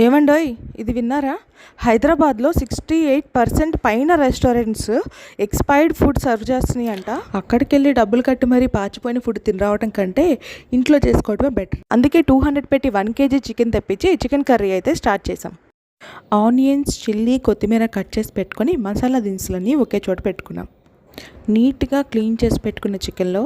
ఏమండోయ్ ఇది విన్నారా? హైదరాబాద్లో 68% పైన రెస్టారెంట్స్ ఎక్స్పైర్డ్ ఫుడ్ సర్వ్ చేస్తున్నాయి అంట. అక్కడికి వెళ్ళి డబ్బులు కట్టి మరీ పాచిపోయిన ఫుడ్ తిని రావడం కంటే ఇంట్లో చేసుకోవడమే బెటర్. అందుకే 200 పెట్టి 1 kg చికెన్ తెప్పించి చికెన్ కర్రీ అయితే స్టార్ట్ చేసాం. ఆనియన్స్, చిల్లీ, కొత్తిమీర కట్ చేసి పెట్టుకొని మసాలా దినుసులన్నీ ఒకే చోట పెట్టుకున్నాం. నీట్గా క్లీన్ చేసి పెట్టుకున్న చికెన్లో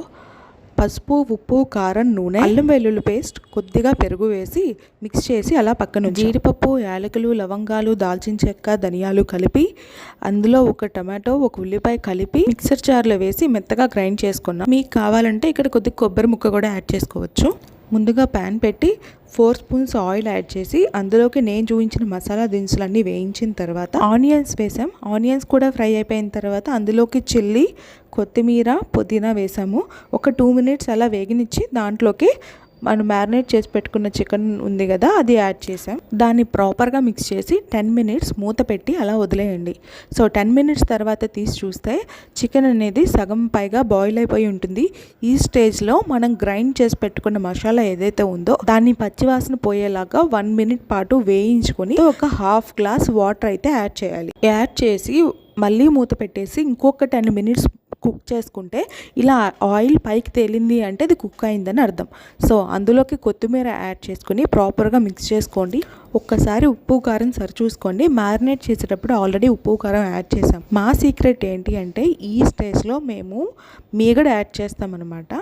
పసుపు, ఉప్పు, కారం, నూనె, అల్లం వెల్లుల్లి పేస్ట్, కొద్దిగా పెరుగు వేసి మిక్స్ చేసి అలా పక్కన జీడిపప్పు, యాలకులు, లవంగాలు, దాల్చిన చెక్క, ధనియాలు కలిపి అందులో ఒక టమాటో, ఒక ఉల్లిపాయ కలిపి మిక్సర్ జార్లో వేసి మెత్తగా గ్రైండ్ చేసుకున్నాం. మీకు కావాలంటే ఇక్కడ కొద్దిగా కొబ్బరి ముక్క కూడా యాడ్ చేసుకోవచ్చు. ముందుగా ప్యాన్ పెట్టి 4 స్పూన్స్ ఆయిల్ యాడ్ చేసి అందులోకి నేను చూపించిన మసాలా దినుసులన్నీ వేయించిన తర్వాత ఆనియన్స్ వేసాం. ఆనియన్స్ కూడా ఫ్రై అయిపోయిన తర్వాత అందులోకి చిల్లీ, కొత్తిమీర, పుదీనా వేసాము. ఒక 2 మినిట్స్ అలా వేగనిచ్చి దాంట్లోకి మనం మ్యారినేట్ చేసి పెట్టుకున్న చికెన్ ఉంది కదా, అది యాడ్ చేసాం. దాన్ని ప్రాపర్గా మిక్స్ చేసి 10 మినిట్స్ మూత పెట్టి అలా వదిలేయండి. సో 10 మినిట్స్ తర్వాత తీసి చూస్తే చికెన్ అనేది సగం పైగా బాయిల్ అయిపోయి ఉంటుంది. ఈ స్టేజ్లో మనం గ్రైండ్ చేసి పెట్టుకున్న మసాలా ఏదైతే ఉందో దాన్ని పచ్చివాసన పోయేలాగా 1 మినిట్ పాటు వేయించుకొని ఒక 1/2 గ్లాస్ వాటర్ అయితే యాడ్ చేయాలి. యాడ్ చేసి మళ్ళీ మూత పెట్టేసి ఇంకొక 10 మినిట్స్ కుక్ చేసుకుంటే ఇలా ఆయిల్ పైకి తేలింది అంటే అది కుక్ అయిందని అర్థం. సో అందులోకి కొత్తిమీర యాడ్ చేసుకొని ప్రాపర్గా మిక్స్ చేసుకోండి. ఒక్కసారి ఉప్పు కారం సరి చూసుకోండి. మ్యారినేట్ చేసేటప్పుడు ఆల్రెడీ ఉప్పు కారం యాడ్ చేసాం. మా సీక్రెట్ ఏంటి అంటే ఈ స్టేజ్లో మేము మీగడ యాడ్ చేస్తామన్నమాట.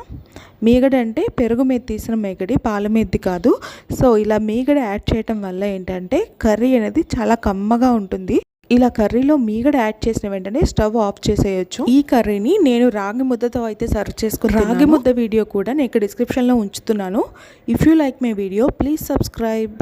మీగడ అంటే పెరుగు మీద తీసిన మీగడి, పాల మీది కాదు. సో ఇలా మీగడ యాడ్ చేయటం వల్ల ఏంటంటే కర్రీ అనేది చాలా కమ్మగా ఉంటుంది. ఇలా కర్రీలో మీగడ యాడ్ చేసిన వెంటనే స్టవ్ ఆఫ్ చేసేయచ్చు. ఈ కర్రీని నేను రాగి ముద్దతో అయితే సర్వ్ చేసుకున్నాను. రాగి ముద్ద వీడియో కూడా నేను ఇక్కడ డిస్క్రిప్షన్లో ఉంచుతున్నాను. If you like my video please subscribe.